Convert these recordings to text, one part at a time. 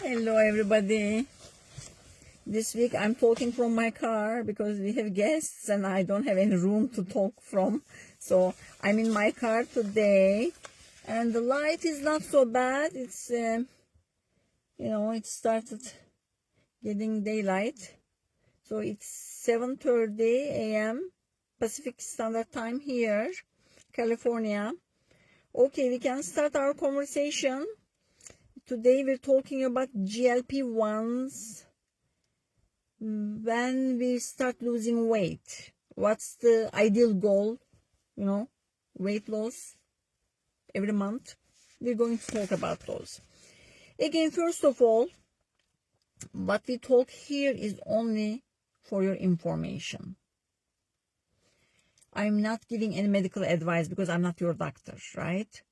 Hello everybody. This week I'm talking from my car because we have guests and I don't have any room to talk from. So I'm in my car today and the light is not so bad. It's, it started getting daylight. So it's 7:30 a.m. Pacific Standard Time here, California. Okay, we can start our conversation. Today we're talking about GLP-1s when we start losing weight. What's the ideal goal? Weight loss every month. We're going to talk about those. Again, first of all, what we talk here is only for your information. I'm not giving any medical advice because I'm not your doctor, right?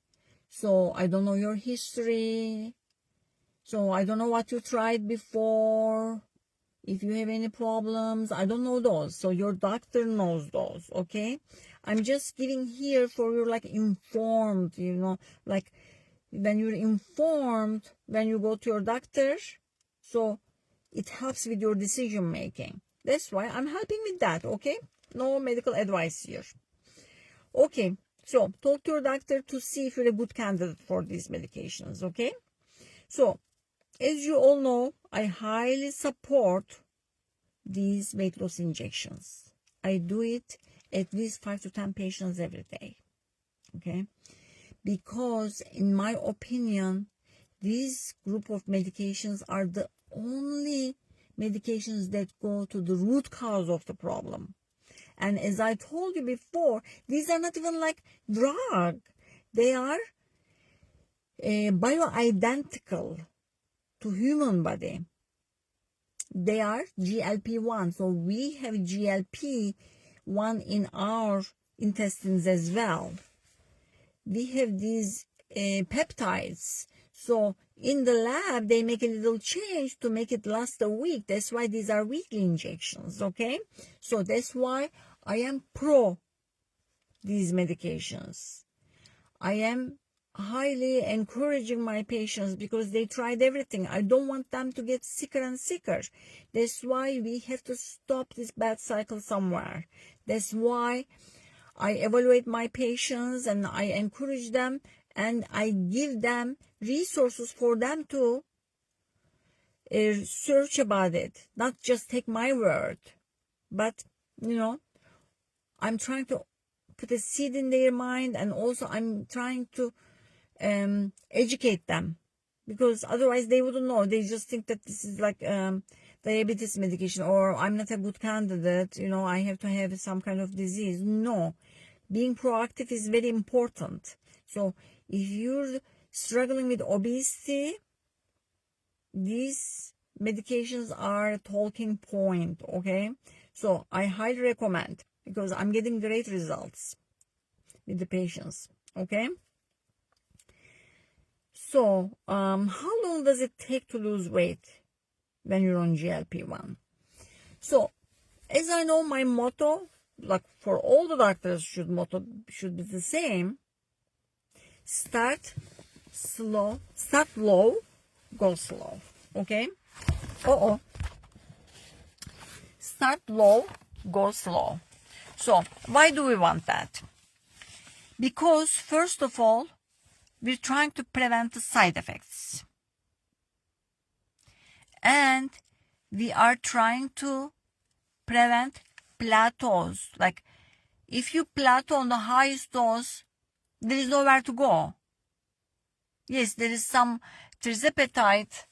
So I don't know your history. So I don't know what you tried before. If you have any problems, I don't know those. So your doctor knows those, okay? I'm just giving here for your informed, like when you're informed, when you go to your doctor, so it helps with your decision making. That's why I'm helping with that, okay? No medical advice here. Okay, so talk to your doctor to see if you're a good candidate for these medications, okay? So, as you all know, I highly support these weight loss injections. I do it at least 5 to 10 patients every day, okay? Because in my opinion, these group of medications are the only medications that go to the root cause of the problem. And as I told you before, these are not even like drug. They are bioidentical to human body. They are GLP-1. So we have GLP-1 in our intestines as well. We have these peptides. So in the lab, they make a little change to make it last a week. That's why these are weekly injections, okay? So that's why I am pro these medications. I am highly encouraging my patients because they tried everything. I don't want them to get sicker and sicker. That's why we have to stop this bad cycle somewhere. That's why I evaluate my patients and I encourage them and I give them resources for them to search about it. Not just take my word, but, I'm trying to put a seed in their mind, and also I'm trying to educate them, because otherwise they wouldn't know. They just think that this is like diabetes medication, or I'm not a good candidate, I have to have some kind of disease. No, being proactive is very important. So if you're struggling with obesity, these medications are a talking point, okay? So I highly recommend, because I'm getting great results with the patients, okay? So, how long does it take to lose weight when you're on GLP-1? So, as I know, my motto, like for all the doctors, should be the same. Start low, go slow, okay? Start low, go slow. So, why do we want that? Because, first of all, we're trying to prevent the side effects. And we are trying to prevent plateaus. Like, if you plateau on the highest dose, there is nowhere to go. Yes, there is some tirzepatide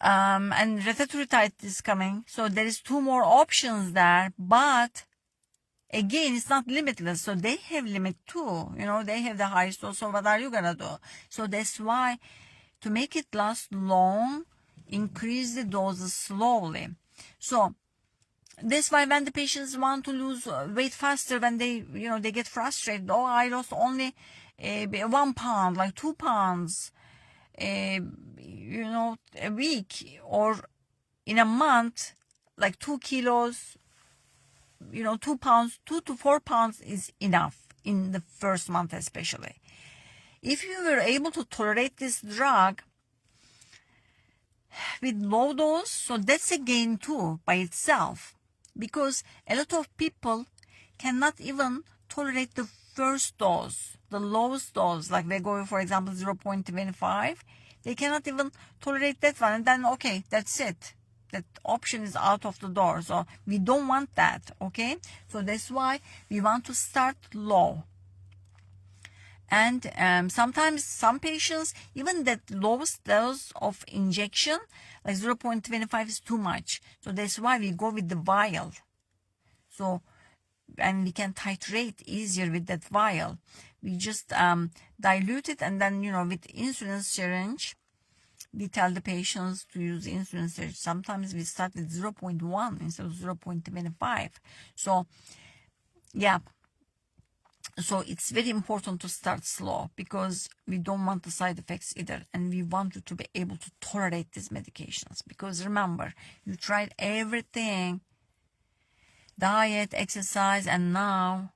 and retatrutide is coming. So there is 2 more options there. But again, it's not limitless. So they have limit too. They have the highest dose. So what are you going to do? So that's why, to make it last long, increase the doses slowly. So that's why when the patients want to lose weight faster, when they get frustrated, I lost only 1 pound, like 2 pounds, a week, or in a month, like 2 kilos, 2 pounds, 2 to 4 pounds is enough in the first month especially. If you were able to tolerate this drug, with low dose, so that's a gain too by itself, because a lot of people cannot even tolerate the first dose, the lowest dose, like they go for example 0.25. They cannot even tolerate that one, and then okay, that's it, that option is out of the door. So we don't want that. Okay, so that's why we want to start low. And sometimes some patients, even that lowest dose of injection, like 0.25 is too much. So that's why we go with the vial. So, and we can titrate easier with that vial. We just dilute it, and then, with insulin syringe, we tell the patients to use insulin syringe. Sometimes we start with 0.1 instead of 0.25. So, yeah. So it's very important to start slow, because we don't want the side effects either, and we want you to be able to tolerate these medications. Because remember, you tried everything, diet, exercise, and now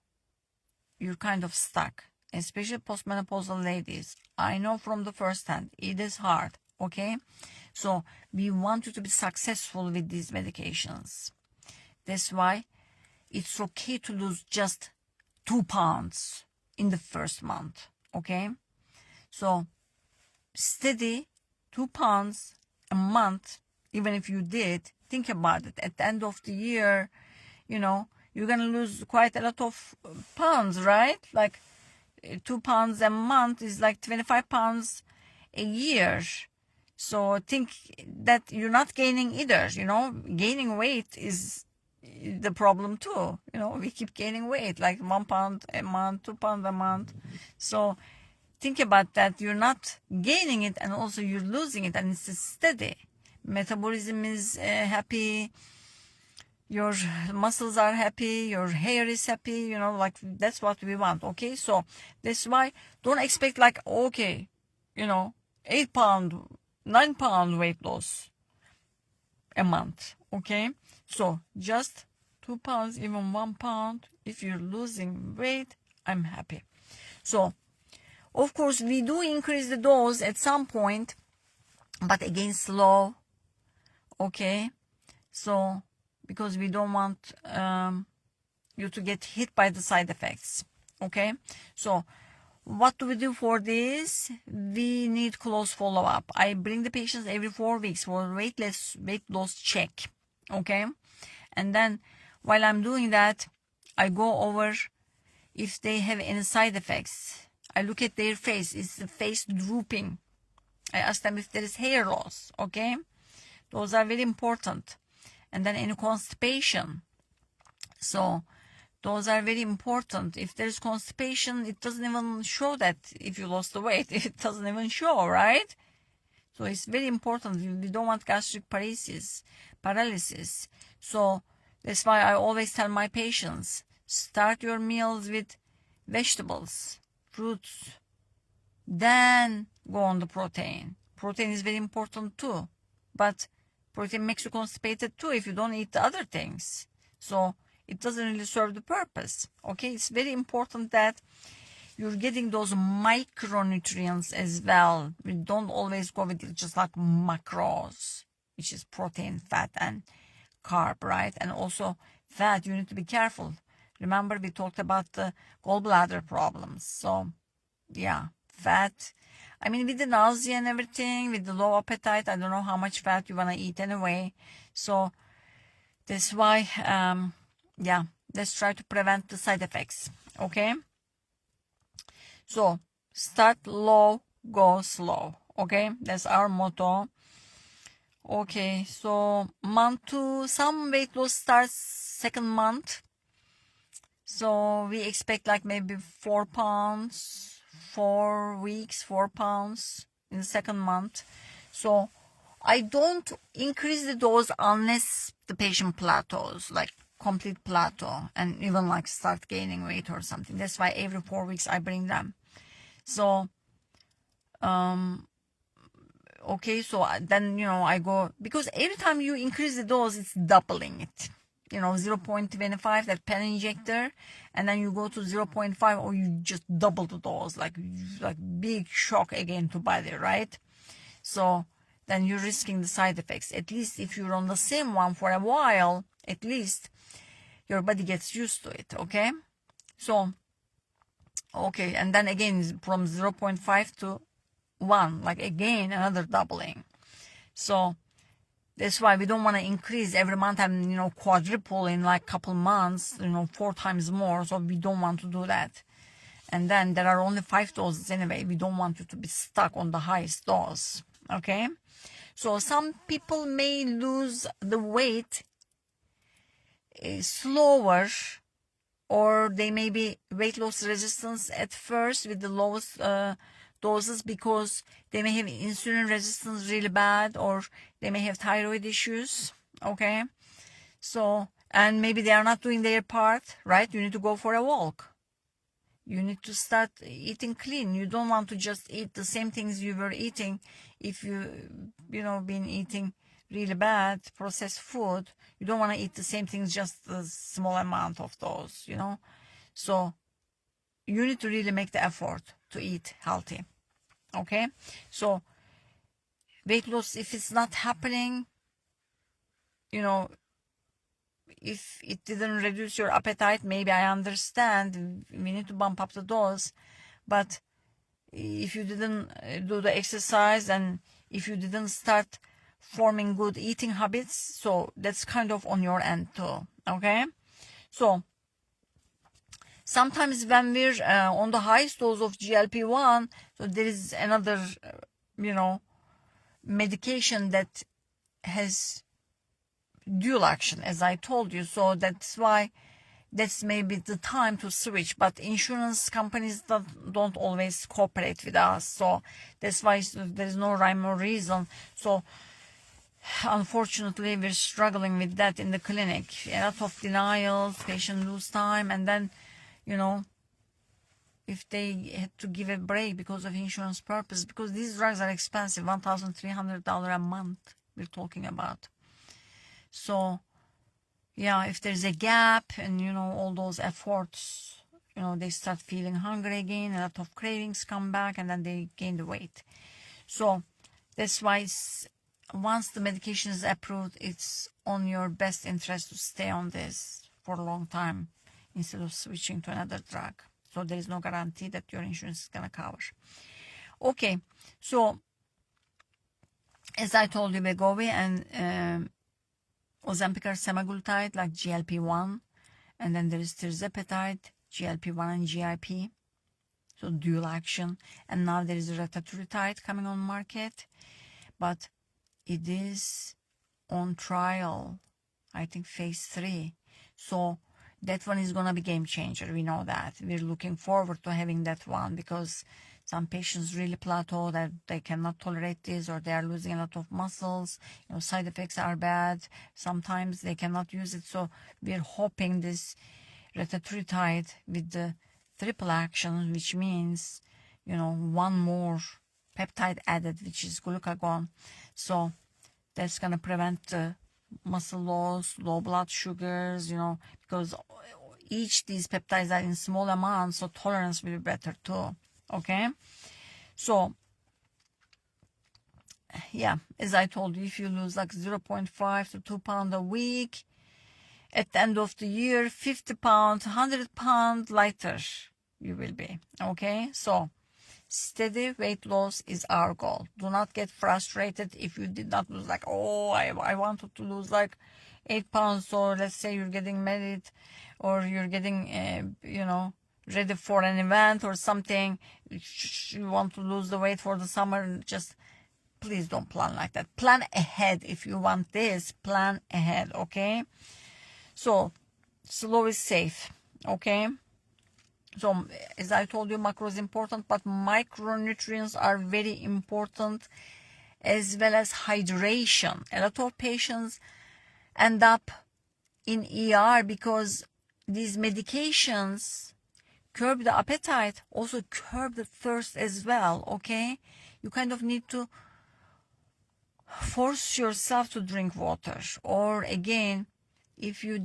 you're kind of stuck, especially postmenopausal ladies. I know from the first hand, it is hard. Okay, so we want you to be successful with these medications. That's why it's okay to lose just 2 pounds in the first month. Okay, so steady 2 pounds a month. Even if you did, think about it, at the end of the year, you're gonna lose quite a lot of pounds, right? Like 2 pounds a month is like 25 pounds a year. So think that you're not gaining either. Gaining weight is the problem too. We keep gaining weight, like 1 pound a month, 2 pounds a month. So think about that. You're not gaining it, and also you're losing it, and it's steady. Metabolism is happy. Your muscles are happy. Your hair is happy. Like that's what we want. Okay, so that's why don't expect like 8 pound, 9 pound weight loss a month. Okay, so just 2 pounds, even 1 pound. If you're losing weight, I'm happy. So of course we do increase the dose at some point, but again slow. Okay, so because we don't want you to get hit by the side effects. Okay, so what do we do for this? We need close follow-up. I bring the patients every 4 weeks for weight loss check. Okay, and then while I'm doing that, I go over if they have any side effects. I look at their face. Is the face drooping? I ask them if there is hair loss. Okay, those are very important. And then any constipation. So those are very important. If there's constipation, it doesn't even show that if you lost the weight. It doesn't even show, right? So it's very important. We don't want gastric paralysis. So that's why I always tell my patients, start your meals with vegetables, fruits, then go on the protein. Protein is very important too. But protein makes you constipated too if you don't eat the other things. So it doesn't really serve the purpose. Okay, it's very important that you're getting those micronutrients as well. We don't always go with just like macros, which is protein, fat, and carb, right? And also fat, you need to be careful. Remember, we talked about the gallbladder problems. So yeah, fat. I mean, with the nausea and everything, with the low appetite, I don't know how much fat you want to eat anyway. So that's why, yeah, let's try to prevent the side effects. Okay. So start low, go slow. Okay, that's our motto. Okay, so month 2, some weight loss starts second month. So we expect like maybe 4 pounds, 4 weeks, 4 pounds in the second month. So I don't increase the dose unless the patient plateaus, like complete plateau, and even like start gaining weight or something. That's why every 4 weeks I bring them. So, okay, so then, I go, because every time you increase the dose, it's doubling it. 0.25, that pen injector, and then you go to 0.5, or you just double the dose, like big shock again to body, right? So then you're risking the side effects. At least if you're on the same one for a while, at least your body gets used to it, okay? So, okay, and then again, from 0.5 to 1, like again, another doubling. So, that's why we don't want to increase every month and, quadruple in like couple months, 4 times more. So we don't want to do that. And then there are only 5 doses anyway. We don't want you to be stuck on the highest dose. Okay. So some people may lose the weight slower, or they may be weight loss resistance at first with the lowest doses, because they may have insulin resistance really bad, or they may have thyroid issues. Okay. So, and maybe they are not doing their part, right? You need to go for a walk. You need to start eating clean. You don't want to just eat the same things you were eating. If been eating really bad processed food, you don't want to eat the same things, just a small amount of those, So you need to really make the effort to eat healthy. Okay? So weight loss, if it's not happening, if it didn't reduce your appetite, maybe I understand we need to bump up the dose. But if you didn't do the exercise, and if you didn't start forming good eating habits, so that's kind of on your end too. Okay. So sometimes when we're on the highest dose of GLP-1, so there is another medication that has dual action, as I told you. So that's why that's maybe the time to switch. But insurance companies don't always cooperate with us. So that's why there's no rhyme or reason. So unfortunately, we're struggling with that in the clinic. A lot of denials, patients lose time, and then, if they had to give a break because of insurance purpose, because these drugs are expensive, $1,300 a month we're talking about. So, yeah, if there's a gap and, all those efforts, they start feeling hungry again, a lot of cravings come back, and then they gain the weight. So that's why once the medication is approved, it's on your best interest to stay on this for a long time instead of switching to another drug. So there is no guarantee that your insurance is going to cover. Okay, so as I told you, Wegovy and Ozempic are semaglutide, like GLP-1, and then there is tirzepatide, GLP-1 and GIP, so dual action. And now there is retatrutide coming on market, but it is on trial, I think phase 3. So that one is going to be game changer. We know that. We're looking forward to having that one, because some patients really plateau, that they cannot tolerate this, or they are losing a lot of muscles. Side effects are bad. Sometimes they cannot use it. So we're hoping this retatrutide with the triple action, which means, one more peptide added, which is glucagon. So that's going to prevent muscle loss, low blood sugars, because each these peptides are in small amounts, so tolerance will be better too. Okay. So yeah, as I told you, if you lose like 0.5 to 2 pounds a week, at the end of the year, 50 pounds, 100 pounds lighter you will be. Okay. So steady weight loss is our goal. Do not get frustrated if you did not lose, like, oh, I wanted to lose like 8 pounds. So let's say you're getting married, or you're getting, ready for an event or something. You want to lose the weight for the summer. Just please don't plan like that. Plan ahead. If you want this, plan ahead. Okay. So slow is safe. Okay. So, as I told you, macro is important, but micronutrients are very important, as well as hydration. A lot of patients end up in ER because these medications curb the appetite, also curb the thirst as well, okay? You kind of need to force yourself to drink water. Or again, if you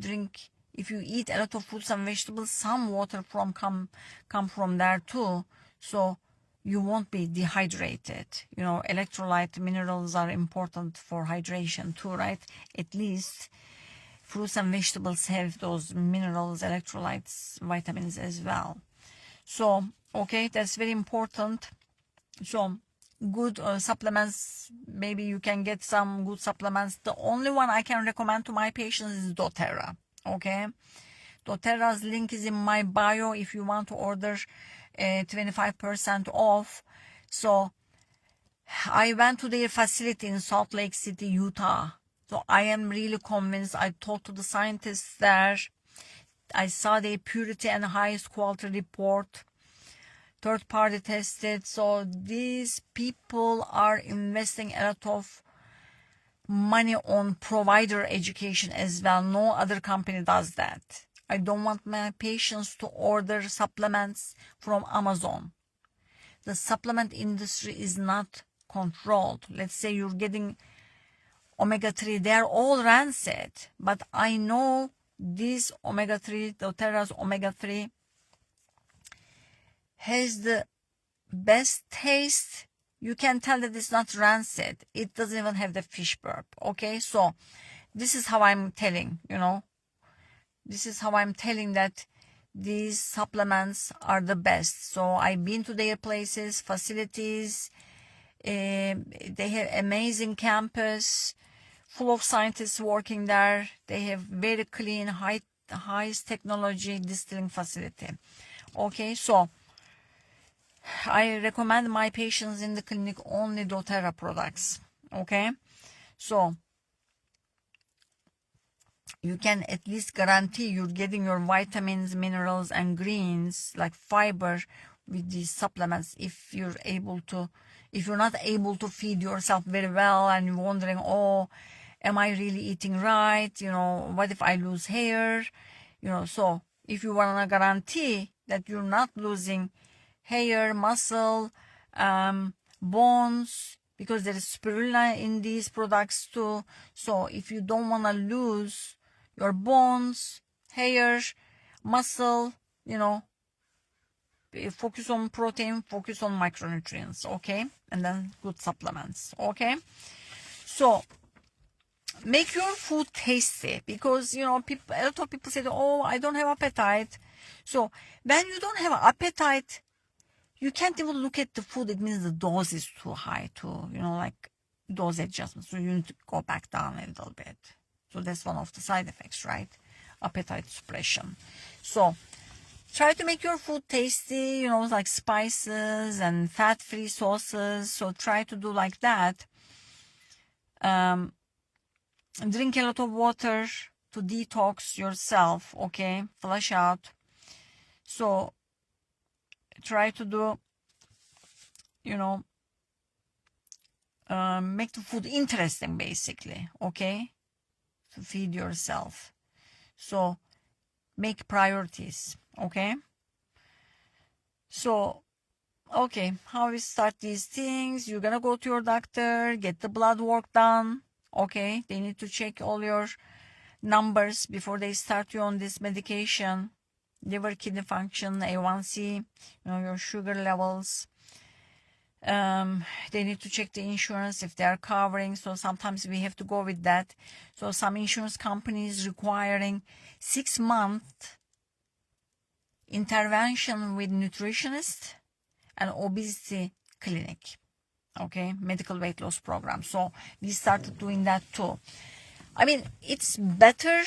eat a lot of fruits and vegetables, some water come from there too. So you won't be dehydrated. You know, electrolyte minerals are important for hydration too, right? At least fruits and vegetables have those minerals, electrolytes, vitamins as well. So, okay, that's very important. So, good supplements, maybe you can get some good supplements. The only one I can recommend to my patients is doTERRA, okay? doTERRA's link is in my bio if you want to order 25% off. So I went to their facility in Salt Lake City, Utah. So I am really convinced. I talked to the scientists there. I saw their purity and highest quality report, third party tested. So these people are investing a lot of money on provider education as well. No other company does that. I don't want my patients to order supplements from Amazon. The supplement industry is not controlled. Let's say you're getting omega-3, they're all rancid. But I know this omega-3, doTERRA's omega-3, has the best taste. You can tell that it's not rancid. It doesn't even have the fish burp. Okay, so this is how I'm telling, you know. This is how I'm telling that these supplements are the best. So I've been to their places, facilities. They have amazing campus, full of scientists working there. They have very clean, highest technology distilling facility. Okay, so I recommend my patients in the clinic only doTERRA products. Okay, so you can at least guarantee you're getting your vitamins, minerals, and greens like fiber with these supplements. If you're not able to feed yourself very well and you're wondering, oh, am I really eating right? You know, what if I lose hair? You know, so if you want to guarantee that you're not losing hair, muscle, bones, because there is spirulina in these products too. So if you don't want to lose your bones, hair, muscle, you know, focus on protein, focus on micronutrients, okay? And then good supplements, okay? So make your food tasty, because, you know, a lot of people say, oh, I don't have appetite. So when you don't have appetite, you can't even look at the food. It means the dose is too high too, you know, like dose adjustment. So you need to go back down a little bit. So that's one of the side effects, right? Appetite suppression. So try to make your food tasty, you know, like spices and fat-free sauces. So try to do like that. Drink a lot of water to detox yourself, okay? Flush out. So try to do, you know, make the food interesting, basically, okay? To feed yourself. So make priorities, okay? So, okay, how we start these things? You're gonna go to your doctor, get the blood work done, okay? They need to check all your numbers before they start you on this medication. Liver, kidney function, A1C, you know, your sugar levels. They need to check the insurance if they are covering. So sometimes we have to go with that. So some insurance companies requiring 6-month intervention with nutritionist and obesity clinic. Okay, medical weight loss program. So we started doing that too. I mean, it's better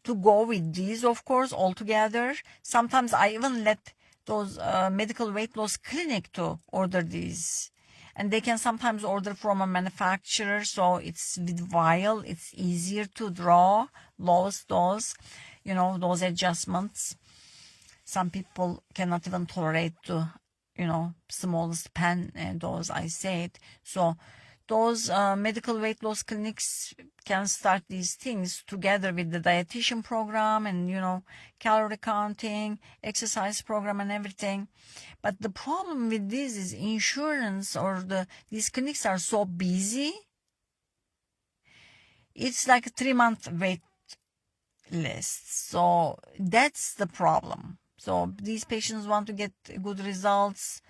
to go with these, of course, altogether. Sometimes I even let those medical weight loss clinic to order these, and they can sometimes order from a manufacturer. So it's with vial, it's easier to draw lowest dose, you know, those adjustments. Some people cannot even tolerate the, you know, smallest pen dose, I said. So those medical weight loss clinics can start these things together with the dietitian program and, you know, calorie counting, exercise program and everything. But the problem with this is insurance or these clinics are so busy. It's like a 3-month wait list. So that's the problem. So these patients want to get good results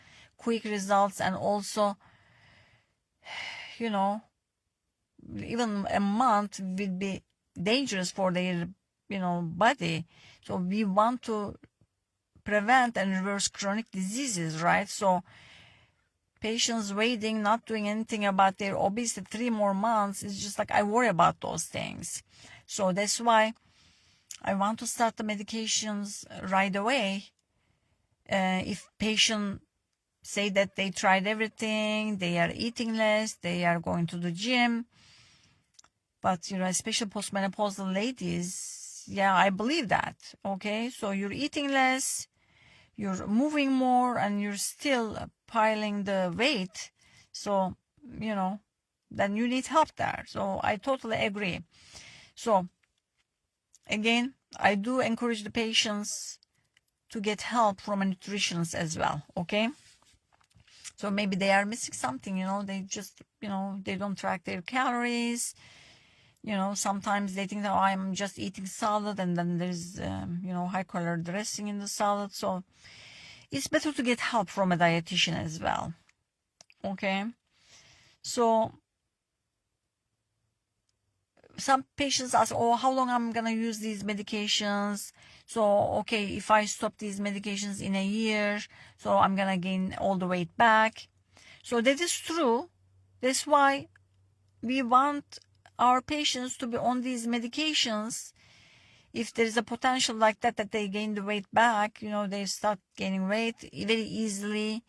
quick results, and also, you know, even a month will be dangerous for their, body. So we want to prevent and reverse chronic diseases, right? So patients waiting, not doing anything about their obesity 3 more months, is just like, I worry about those things. So that's why I want to start the medications right away. If patient say that they tried everything, they are eating less, they are going to the gym, but especially postmenopausal ladies, yeah, I believe that. Okay, so you're eating less, you're moving more, and you're still piling the weight. So, then you need help there. So I totally agree. So again, I do encourage the patients to get help from a nutritionist as well. Okay. So maybe they are missing something, they just, they don't track their calories. Sometimes they think that, I'm just eating salad, and then there's, high color dressing in the salad. So it's better to get help from a dietitian as well. Okay. So some patients ask, how long I'm going to use these medications? So, okay, if I stop these medications in a year, so I'm going to gain all the weight back. So that is true. That's why we want our patients to be on these medications. If there is a potential like that they gain the weight back, they start gaining weight very easily.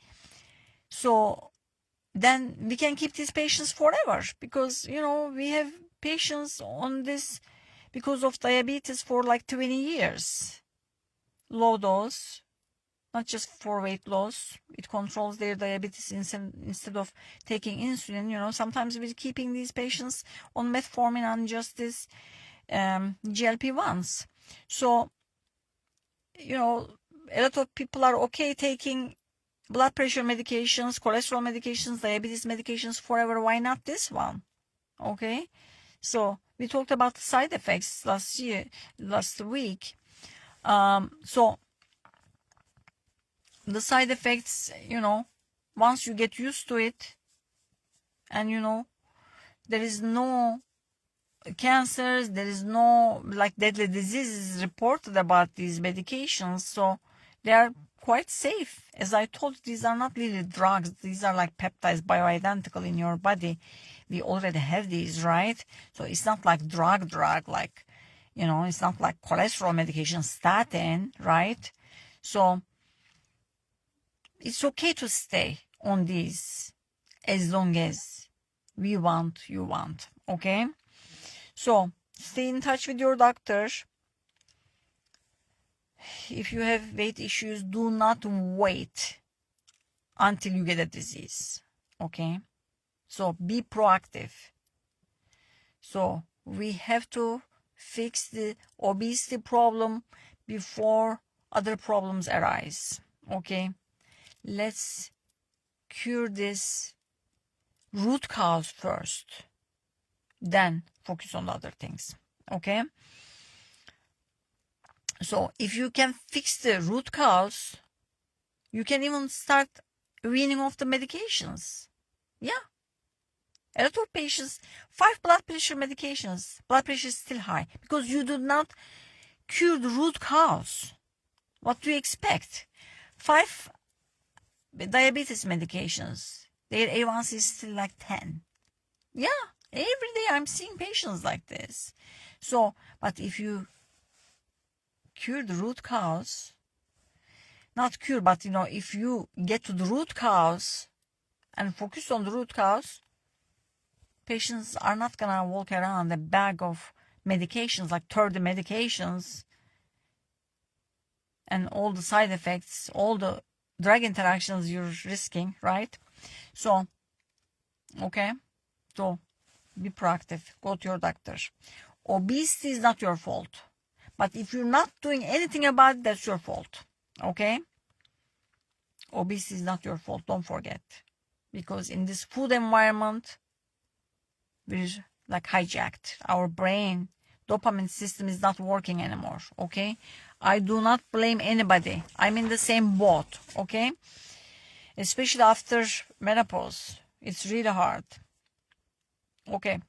So then we can keep these patients forever, because, we have patients on this because of diabetes for like 20 years. Low dose, not just for weight loss. It controls their diabetes instead of taking insulin. Sometimes we're keeping these patients on metformin and just this GLP-1s. So, a lot of people are okay taking blood pressure medications, cholesterol medications, diabetes medications forever. Why not this one? Okay. So we talked about the side effects last week. So the side effects, once you get used to it, and there is no cancers, there is no like deadly diseases reported about these medications. So they are quite safe. As I told you, these are not really drugs. These are like peptides, bioidentical in your body. We already have these, right? So it's not like drug, like, it's not like cholesterol medication, statin, right? So it's okay to stay on these as long as you want, okay? So stay in touch with your doctor. If you have weight issues, do not wait until you get a disease, okay? So be proactive. So we have to fix the obesity problem before other problems arise, okay? Let's cure this root cause first, then focus on the other things, okay? So if you can fix the root cause, you can even start weaning off the medications. Yeah. A lot of patients, 5 blood pressure medications, blood pressure is still high because you do not cure the root cause. What do you expect? 5 diabetes medications, their A1C is still like 10. Yeah, every day I'm seeing patients like this. So, but if you cure the root cause, not cure, but if you get to the root cause and focus on the root cause, patients are not gonna walk around a bag of medications, like 30 medications, and all the side effects, all the drug interactions you're risking, right? So, okay, so be proactive, go to your doctor. Obesity is not your fault, but if you're not doing anything about it, that's your fault, okay? Obesity is not your fault, don't forget, because in this food environment, we're like hijacked. Our brain dopamine system is not working anymore, okay? I do not blame anybody. I'm in the same boat, okay? especially after menopause. It's really hard. Okay.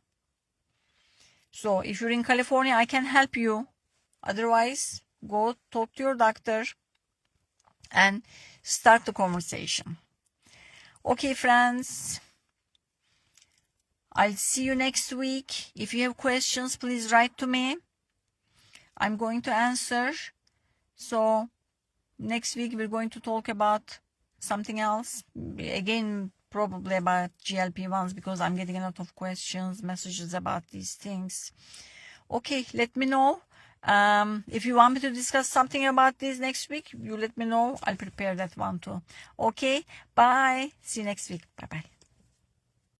So if you're in California, I can help you. Otherwise, go talk to your doctor and start the conversation. Okay, friends. I'll see you next week. If you have questions, please write to me. I'm going to answer. So next week we're going to talk about something else. Again, probably about GLP-1s, because I'm getting a lot of questions, messages about these things. Okay, let me know. If you want me to discuss something about this next week, you let me know. I'll prepare that one too. Okay, bye. See you next week. Bye-bye.